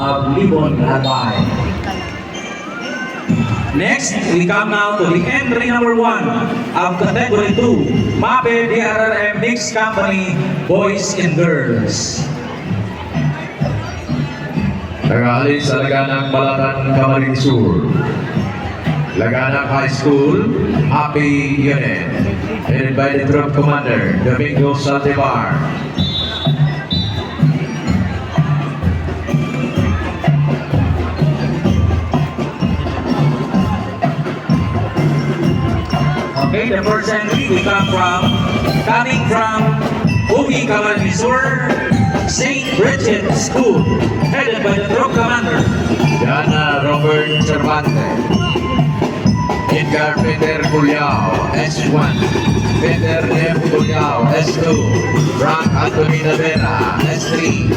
of Libon Albay. Next, we come now to the entry number 1 of Category 2, MAPEH DRRM Mixed Company, Boys and Girls. Nag-aalis sa Laganang Balatan, Camarines Sur. Laganang High School, Happy Unit, headed by the Troop Commander, Domingo Saldivar. Okay, the first entry will coming from Ugi, Camarines Sur, St. Bridget School, headed by the Troop Commander, Dana Robert Cervantes. Edgar Peter Culiao, S1. Peter M. Culiao, S2. Frank Anthony Navera, S3.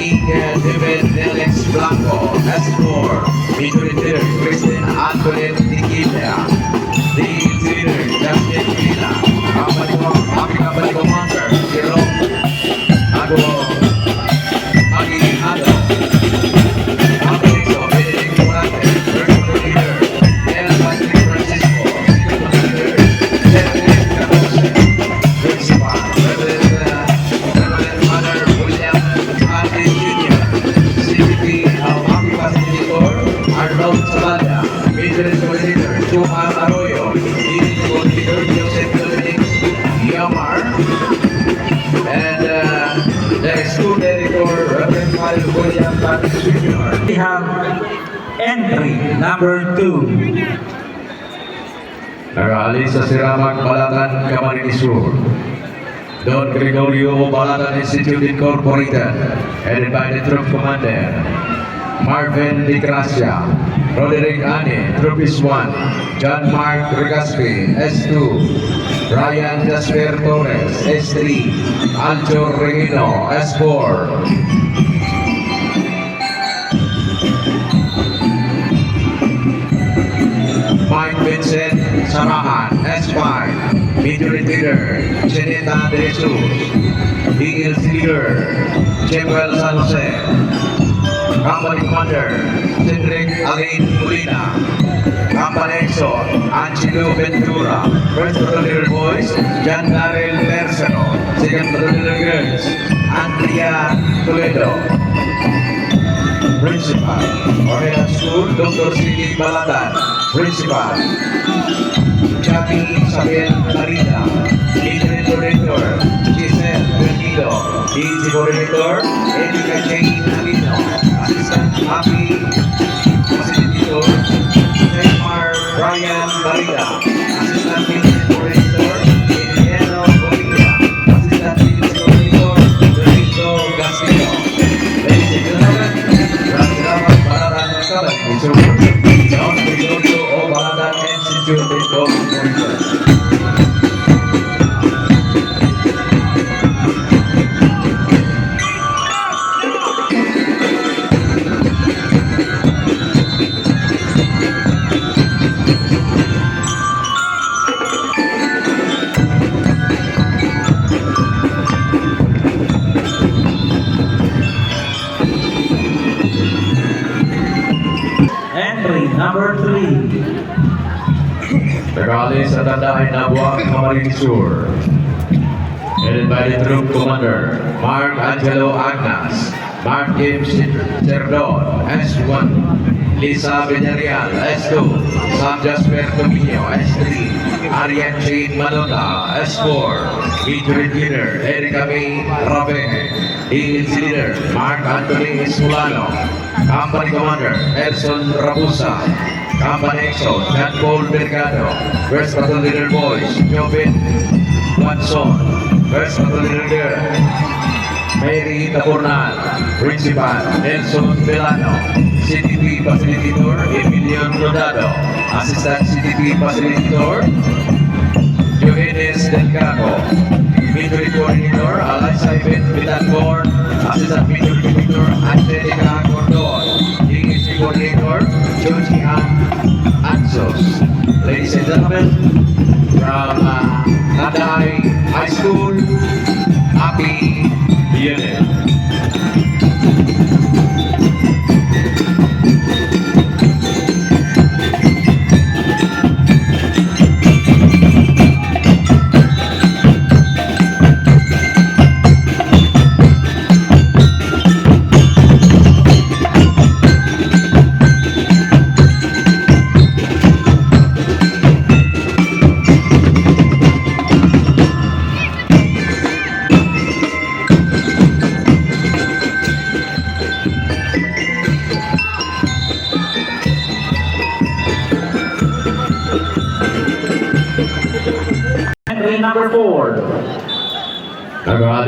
Inge David Nelix Blanco, S4. Major Christine Antoinette Nikita. The Leader, Justin Villa. Kapag Commander, Jerome Ago. Agi Ado. Kapag Benedict Morate, First Leader. El Patrick Francisco, Second Commander, Principal, Reverend Mother William Ate Jr., CTP of Happy Facilitator, Arnold Sabada, Major Coordinator, Johan Arroyo, Leading Coordinator, Joseph Dominic Yamar, and the School Director, Reverend Mother William Ate Jr. we have entry number 2. Nag-aalis sa Siramag, Balatan, Camarines Sur. Don Gregorio Balatan Institute Incorporated, headed by the Troop Commander, Marvin Di Gracia, Roderick Ane, Troop S1, John Mark Regaspi, S2, Ryan Jasper Torres, S3, Aljo Regino, S4, Mike Vincent Sarahan, S5, Major Leader, Janeta De Jesus, Eagles Leader, Jemuel San Jose, Company Commander, Cedric Alain Molina, Company Exxon, Angelo Ventura, First Leader Boys, John Darrell Persano, Second Leader Girls, Andrea Toledo, Principal, Oriental School, Dr. Sili Balatan, Principal, Jackie Sabel Larita, Leader Coordinator, Giselle Bernilo, Easy Coordinator, Erika Jane Alino, Assistant Happy Facilitator, Neymar Brian Barida, Assistant Business Coordinator, Emiliano Bonilla, Assistant Business Coordinator, Benito Castillo. Ladies and gentlemen, Rangiraman Balatan Camarines Sur, John Gregorio O. Balatan Institute Incorporated. Entry number 3. Nag-aalis sa Tandahay Nabua, Camarines Sur, headed by the Troop Commander, Mark Angelo Agnas, Mark James Cerdon, S1, Lisa Villarreal, S2, Sam Jasper Dominio, S3, Arian Jane Malota, S4, Major Leader, Erika May Rabe, Eagles Leader, Mark Anthony Esculano, Company Commander, Edson Rabusa, Company Exo, John Paul Mercado, First Battle Leader Boys, Jobin Watson, First Battle Leader Mary Tapurnal, Principal, Nelson Velano, CTP Facilitator, Emilion Rodado, Assistant CTP Facilitator, Johannes Delgado, Military Coordinator, Alisa Ibn Bitancor, Assistant Military Coordinator, Angelica Gordon, DGC Coordinator, Georgie Ansos. Ladies and gentlemen, from Tandahay High School, Happy Unit.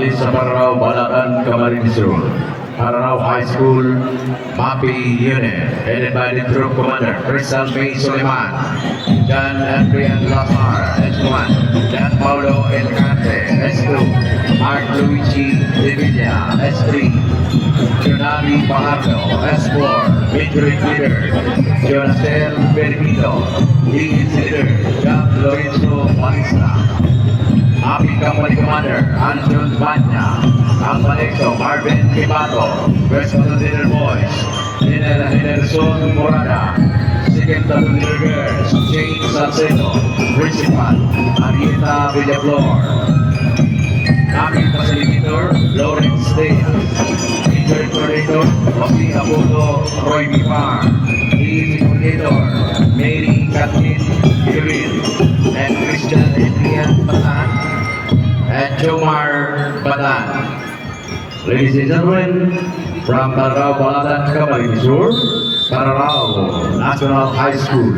Nag-aalis sa Pararaw, Balacan, Camarines Sur. Pararaw High School, MAPEH Unit, headed by the Troop Commander, Crystal May Suleiman, John Adrian Lasar, S1, John Paulo Elcante, S2, Mark Luigi Devilla, S3, Tsunami Pajardo, S4, Major Leader, Jonasel Benito, Lead Leader, John Lorenzo Malista, MAPEH Company Commander, Anton Banya, ang Panexo, Marvin Pipato, First Leader Boys, Nelson Morada, Second Leader Girls, James Salcedo, Principal, Arieta Villaflor, MAPEH Facilitator, Lawrence Diaz, Interim Coordinator, Jose Abuto, Roy Bipar, Lead Coordinator, Mary Kathleen Gilwin, and Christian Adrian Batan, and Jomar Batan. Ladies and gentlemen, from Pararaw, Balacan, Camarines Sur, Pararaw National High School.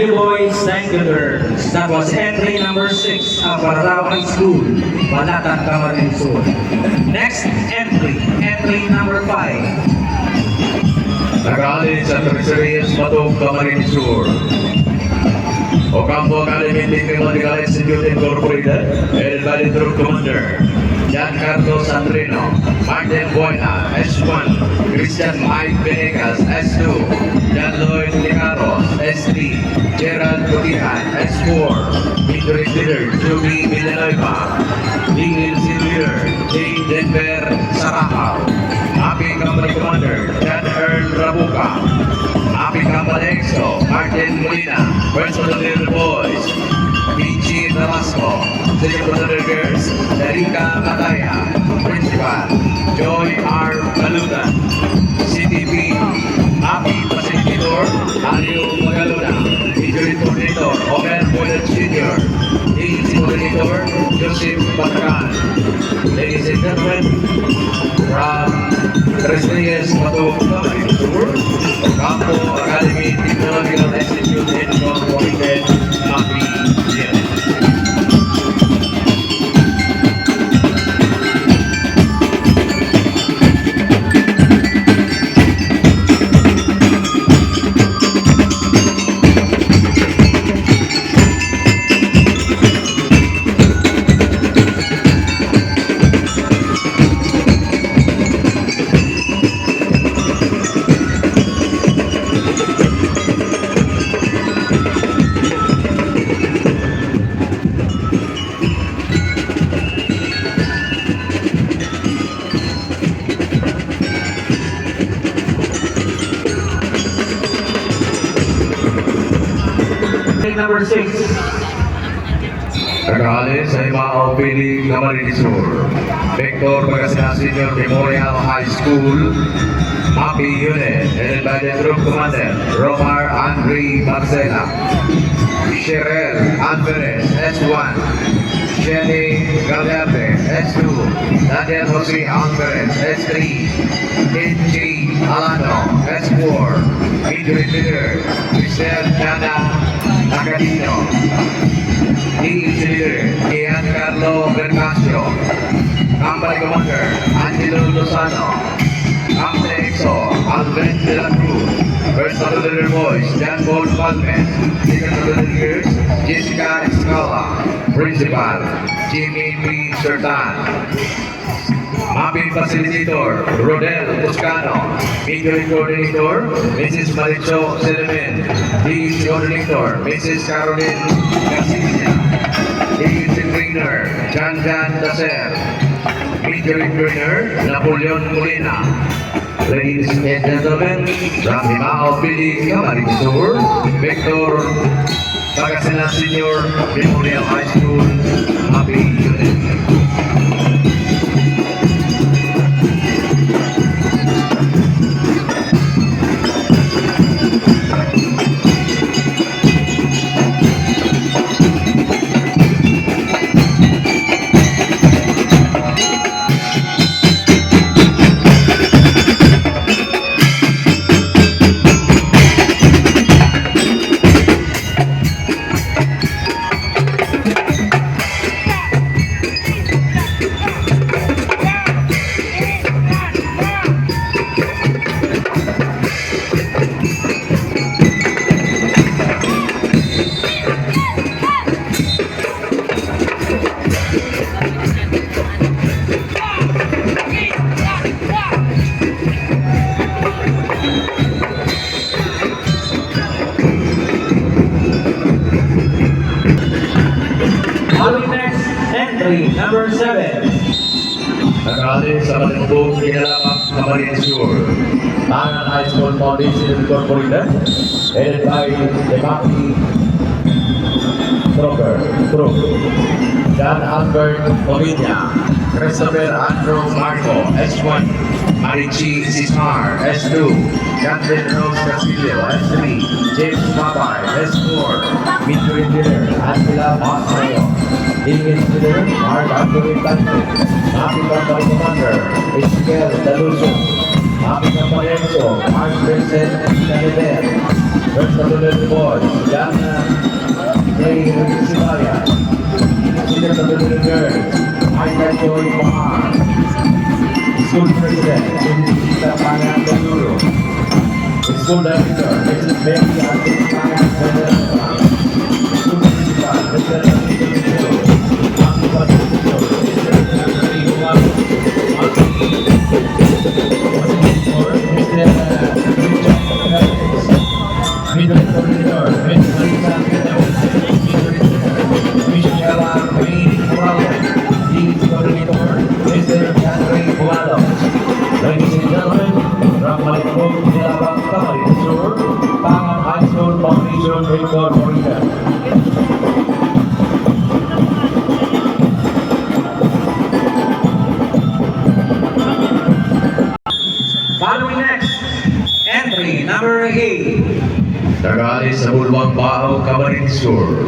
Boys, thank you, girls. That was entry number 6 of Pararaw High School, Balatan, Camarines Sur. Next entry number 5. Nag-aalis sa Tercerias Matong, Camarines Sur. Ocampo Academy Medical Institute Incorporated, headed by the Troop Commander, John Carlos Sandrino, Martin Buena, S1, Christian Mike Venegas, S2, John Lloyd Licaros, S3, Gerald Cutihan, S4, Victory Leader, Juby Villanueva, Legal Leader, J. Denver Sarahaw, MAPEH Company Commander, John Earl Rabuca, MAPEH Company EXO, Martin Molina, First Leader Boys, PG Velasco, Second Leader Girls, Iriga Mataya, Principal, Joy R. Balutan, CTP, MAPEH Facilitator, Alio Magaluna, Injury Coordinator, Omer Boylet Sr., Lead Coordinator, Joseph Batacan. Ladies and gentlemen, from Tercerias Matong, Camarines Sur, Ocampo Academy Technological Institute Incorporated, MAPEH Unit. Number 6. Nag-aalis sa Imao Pili, Camarines Sur. Victor Pagasinas Senior Memorial High School, MAPEH Unit, headed by the Troop Commander, Romar Andre Marcela, Cheryl Alvarez, S1, Jenny Galverde, S2, Daniel Jose Alvarez, S3, N.J. Alano, S4, Major Leader, Michelle Jana Tagadino, Lead Leader, Giancarlo Bercasio, Company Commander, Angelo Lozano, Company EXO, Albert de la Cruz, First Leader Boys, John Paul Palmes, Second Leader Girls, Jessica Escala, Principal, Jimmy P. Sertan, MAPEH Facilitator, Rodel Toscano, Major Coordinator, Mrs. Maricho Selemen, Lead Coordinator, Mrs. Caroline Garcia, Lead Trainer, Jan Dacer, Major Trainer Napoleon Molina. Ladies and gentlemen, from Himao Pili Camarines Sur, Victor Pagasinan Senior Memorial High School, MAPEH Unit. Following next, entry number 7. Nag-aalis sa Malibog, Kinalapak, Camarines Sur. Tangan High School Foundation Incorporated, headed by the MAPEH Group. John Albert Ovinia, Christopher Andrew Marco, S1, Marichi Cismar, S2, Catherine Rose Castillo, S3, James Papay, S4, Major Engineer, Angela Masmayo, English Engineer, Mark Anthony Tante, MAPEH Company Commander, Ezekiel Daluso, MAPEH Company Enzo, Mark Vincent Caneder, First Battalion Boys, Jana Ray Sibaya, Senior Battalion Girls, Aida Joy Mahar, School President, Mrs. Pangan Danuro, School Director, Mrs. Becky Anthony Pangan Danuro, School Principal, Mr. Anthony Danuro, MAPEH Pacifico, Mr. Anthony Umaro, Middle Coordinator, Ms. Marisa Michela May Morales, Lead Coordinator, Mr. Henry Bualo. Ladies and gentlemen, from Malibog, Kinalapak, Camarines Sur, Tangan High School Foundation Incorporated. Following next, entry number 8. Nag-aalis sa Bulwang Bao, Camarines Sur.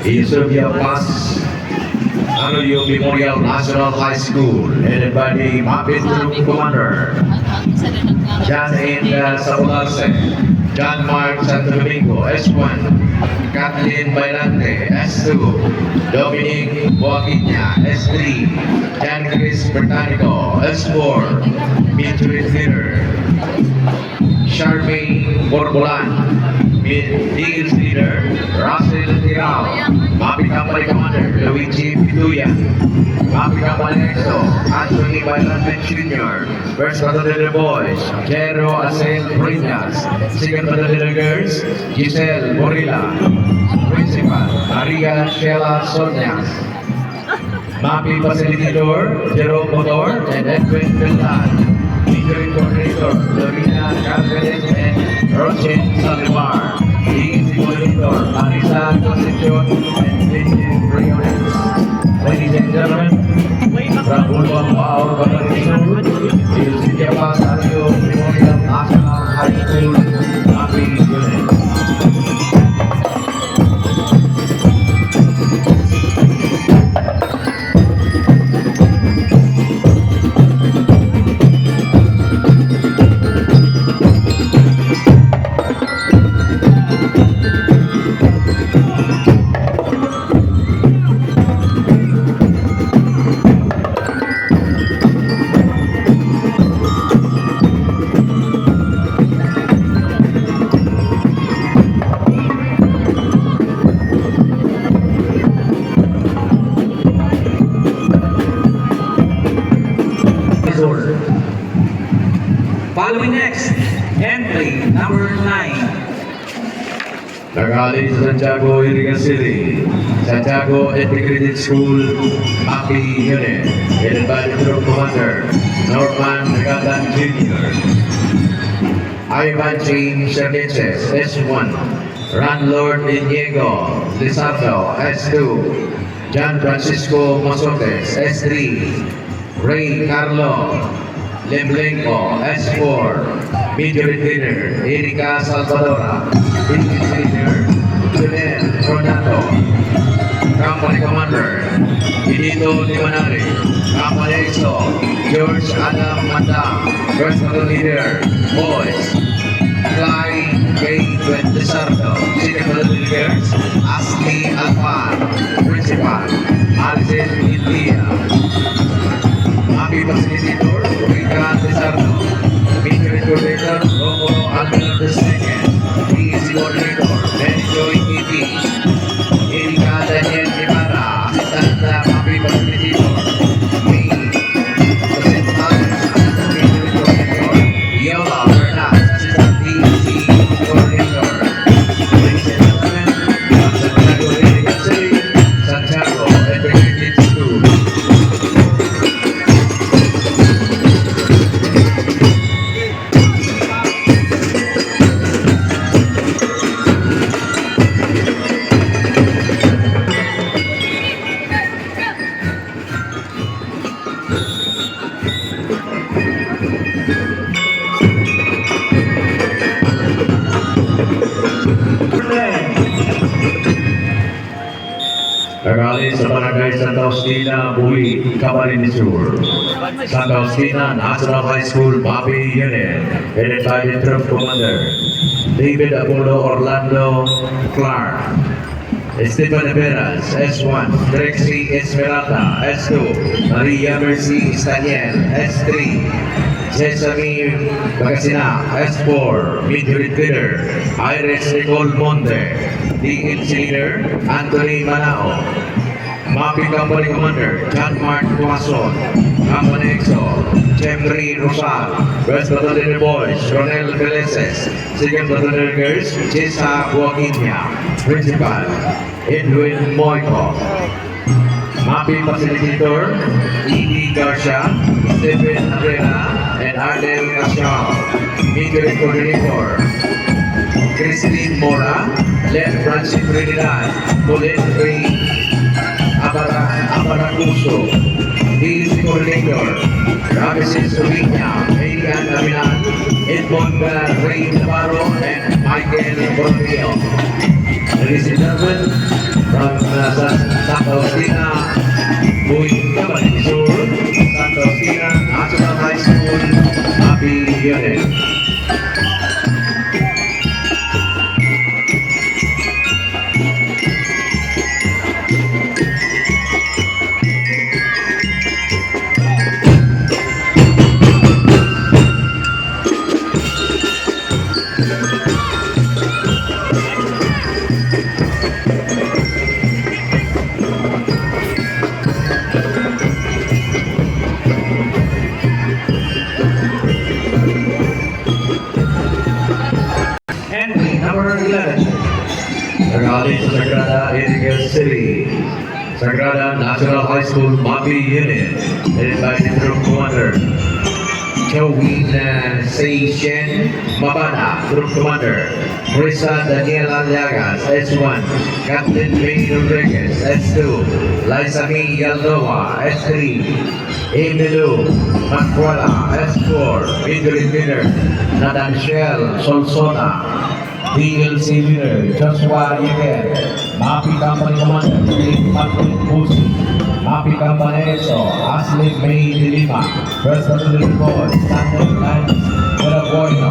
Isubia Pass Arroyo Memorial National High School, headed by the MAPEH Group Commander, John N. Sabularse, John Mark Santo Domingo, S1, Kathleen Bailante, S2, Dominic Boaquiña, S3, John Chris Bertanico, S4, Major Leader, Charmaine Borbolan, Deals Leader, Russell Tirao, MAPEH Company Commander, Luigi Pituya, MAPEH Company Exo, Anthony Bailante Jr., First Battalion Boys, Jero Acel Brindas, Second Battalion Girls, Giselle Borilla, Principal, Iriga Sheila Sonyas, MAPEH Facilitator, Jerome Motor, and Edwin Villan, Major Coordinator, Lorena Cardenas and Rochen Salimar, Lead Coordinator, Marisa Concepcion, and Vincent Briones. Ladies and gentlemen, from Bulwang Bao, Camarines Sur, Isubia Pass Arroyo Memorial National High School, MAPEH Unit. Following next, entry number 9. Nagaling sa Santiago, Iriga City, Santiago Integrated School, MAPEH Unit, headed by the Troop Commander, Norman Nagatan Jr. Ivan James Cervantes, S1, Ranlord Inigo Lizardo, S2, John Francisco Masotes, S3, Ray Carlo Leblenco, S4, Major Trainer, Erika Salvadora, Trainer, Junel Ronaldo, Company Commander, Idito Limanari, Company EXO, George Adam Manda, First Battle Leader, Boys, Clyde K. Lizardo, Second Battle Leaders, Ashley Alfan, Principal, Alison India, MAPEH Facilitator, Rika Lizardo, Major Coordinator, Romo Alvaro II, PEC Coordinator, Benny Joy EP, Erika Daniel Ibarra, Assistant MAPEH Facilitator, me, President Assistant Major Coordinator, Yola Bernat, Assistant PEC Coordinator, ladies and gentlemen, from Santiago, Iriga City, Santiago Integrated School. Nagaling sa Barangay Santa Faustina, Bui, Camarines Sur. Santa Faustina National High School, MAPEH Unit, headed by the Troop Commander, David Apollo Orlando Clark. Esteban Veras, S1, Trexie Esmeralda, S2, Maria Mercy Staniel, S3, Sesame Bagasina, S4, Major Trainer, Iris Nicole Monte, DLC Leader, Anthony Manao, MAPEH Company Commander, John Mark Tuason, Company EXO, Jemry Rosal, West Battalion Boys, Ronel Veleses, Second Battalion Girls, Jessa Joaquinia, Principal, Edwin Moico, MAPEH Facilitator, E.D. Garcia, Stephen Herrera, and Ardel Casiao, Major Coordinator, Christine Mora, Len Francis Trinidad, Colin Ray Abaracuso, DLC Coordinator, Robinson Subinya, Adrian Avilan, Edmond Ray Navarro, and Michael Borneo. Ladies and gentlemen, from Santa Faustina, Bui, Camarines Sur, Santa Faustina National High School, MAPEH Unit. Entry number 11. Nagaling sa Sagrada, Iriga City, Sagrada National High School, MAPEH Unit, headed by the Troop Commander, Joey Seishen Mabana, Troop Commander, Marisa Daniela Llagas, S1, Captain May Rodriguez, S2, Liza May Yaldoa, S3, Emilio Mancuala, S4, Major Trainer, Nadanshel Solsona, DLC Leader, Joshua Yeger, MAPEH Company Commander, Patrick Busi, MAPEH Company EXO, Ashley May de Lima, First Battalion Boys, Standard Lines, Mirabueno,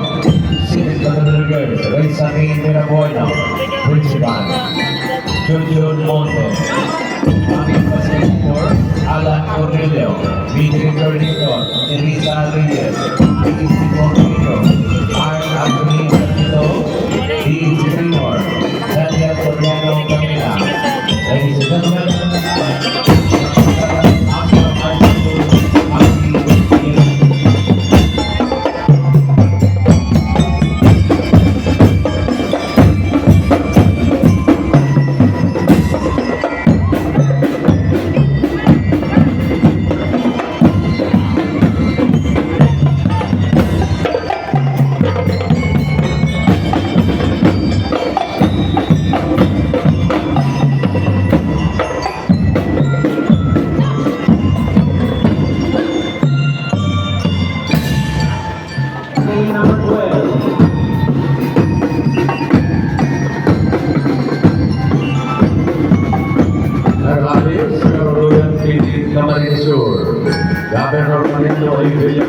Second Battalion Girls, Reza May Mirabueno, Principal, Jojo Monte, MAPEH Facilitator, Alan Cornelio, Major Coordinator, Elisa Reyes, PEC Coordinator, Mark Anthony Santo, DLC Trainer, Daniel Cordiano Camila. Ladies and gentlemen, National High School, MAPEH Unit.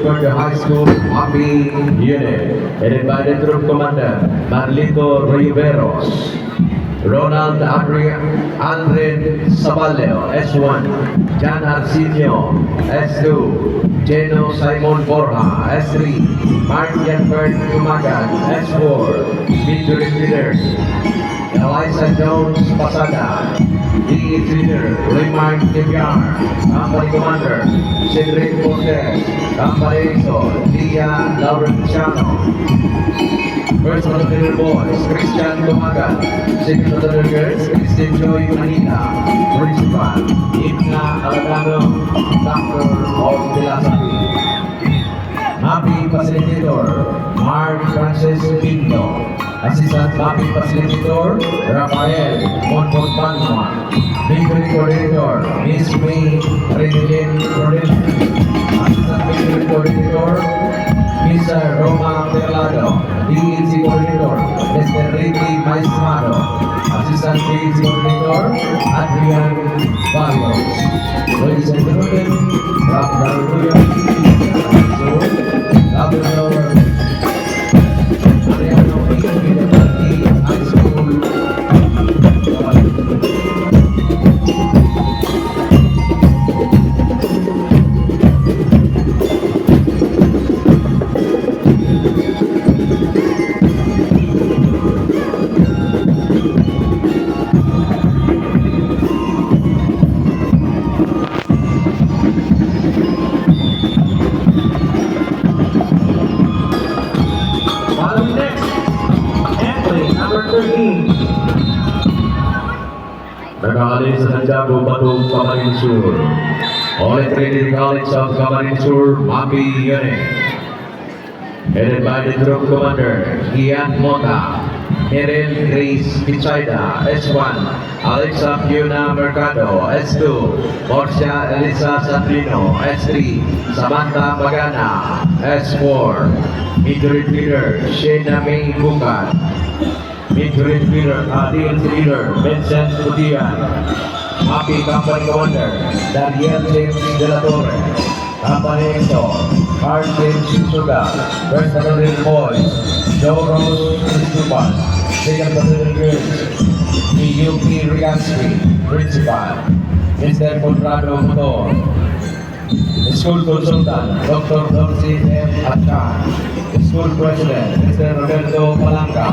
for the high school MAPEH unit, headed by the Troop Commander Marlito Riveros. Ronald Andren Sabaleo, S1, Jan Arsenio, S2, Geno Simon Borja, S3, Mark Janbert Tumagan, S4, Major Leader, Eliza Jones Pasada, DH Leader, Raymond Tibiar, Company Commander, Cedric Cortez, Company Exo, Lia Laurentiano, First Lieutenant Boys, Christian Tumagan, Second Lieutenant Girls, Christian Joy Manila, Principal, Igna Aladano, Dr. of Philosophy. MAPEH Facilitator, Mark Francis Pinto. Assistant MAPEH Facilitator, Rafael Monfortanma. Victory Coordinator, Miss May Renilin Rodin. Assistant Victory Coordinator, Mr. Roma Perlado. DEC Coordinator, Mr. Ricky Maestrado. Assistant DEC Coordinator, Adrian Barrios. Ladies and gentlemen, Following next, entry number 13. Nag-aalis sa Santiago, Batong, Camarines Sur. Holy Trinity College of Camarines Sur, MAPEH unit. Headed by the Troop Commander, Ian Mota, Erin Grace Pichayda, S1, Alexa Fiona Mercado, S2, Portia Elisa Sandrino, S3, Samantha Bagana, S4, Major Leader, Shena May Bukat, Major Leader, DLC Leader, Vincent Putian, MAPEH Company Commander, Daniel James De La Torre, Company Exo, Mark James Suga, First Battalion Boys, Joe Rose Cristobal, Second Battalion Girls, Miyuki Rigansky, Principal, Mr. Conrado Motor, School Consultant, Dr. Dorsey M. Atchan, School President, Mr. Roberto Palanga,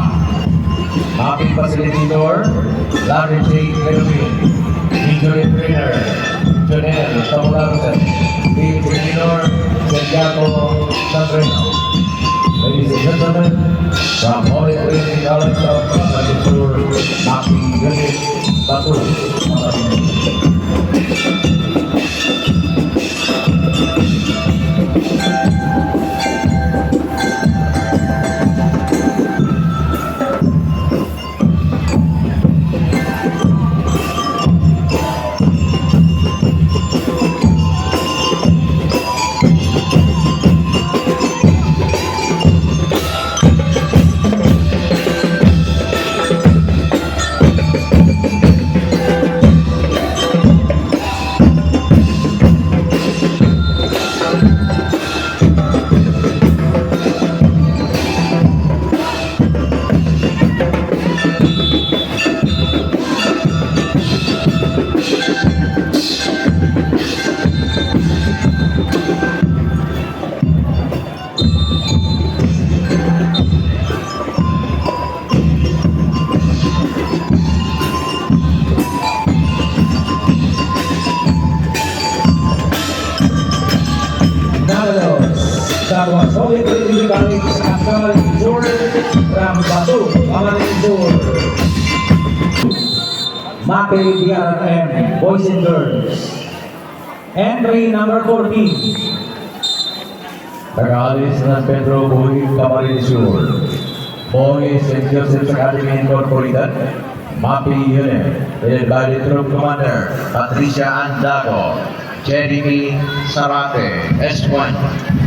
MAPEH Facilitator, Larry J. Kelvin, Major Trainer, Jonel Tamularsen, Team Trainer, Sergiato Sandreno. Ladies and gentlemen, from Holy Trinity College of Camarines Sur, MAPEH Unit, Batu, That was Holy Trinity College of Camarines Sur from Batu, Camarines Sur. MAPEH DRRM, Boys and Girls. Entry number 14. Nag-aalis ng Pedro Buhay, Camarines Sur. Boys St. Joseph's Academy Incorporated, MAPEH unit, headed by the Troop Commander, Patricia Andago, Jenny Sarate, S1,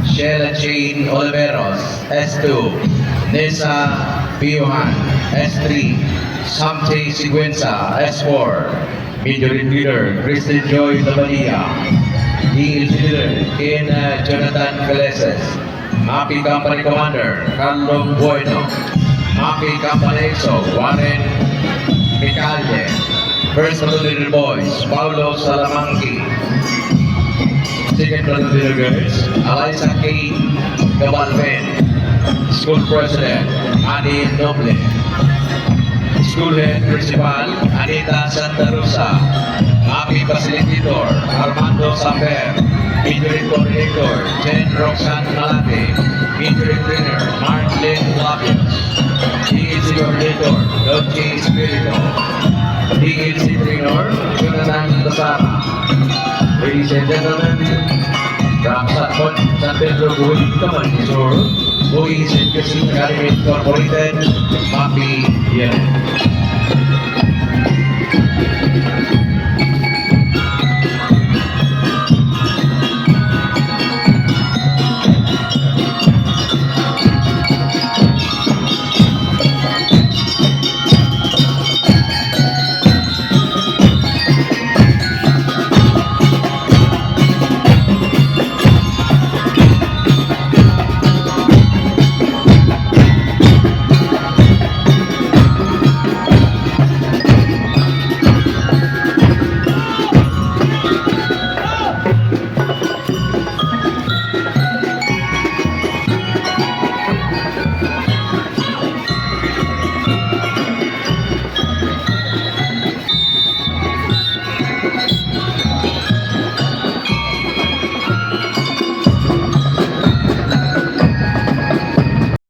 Sheila Jane Oliveros, S2, Nessa Piohan, S3, Samte Siguenza, S4, Major Leader, Kristen Joy Labadia, the engineer in Jonathan Veleses, MAPEH Company Commander Carlo Bueno, MAPEH Company EXO Warren Micalle, First Platoon Leader Boys Paulo Salamanqui, Second Platoon Leader Girls Eliza K. Gabalven, School President Ani Noble, School Head Principal Anita Santa Rosa, MAPEH Facilitator Armando Samper, Interim Coordinator Jen Roxanne Malate, Interim Trainer Mark Lynn Labios, DLC Coordinator Doji Espirito, DLC Trainer Jonathan Tasara. Ladies and gentlemen, from San Pedro Buhi Command Resort, Buhi St. Joseph Academy Incorporated, MAPEH Yemen.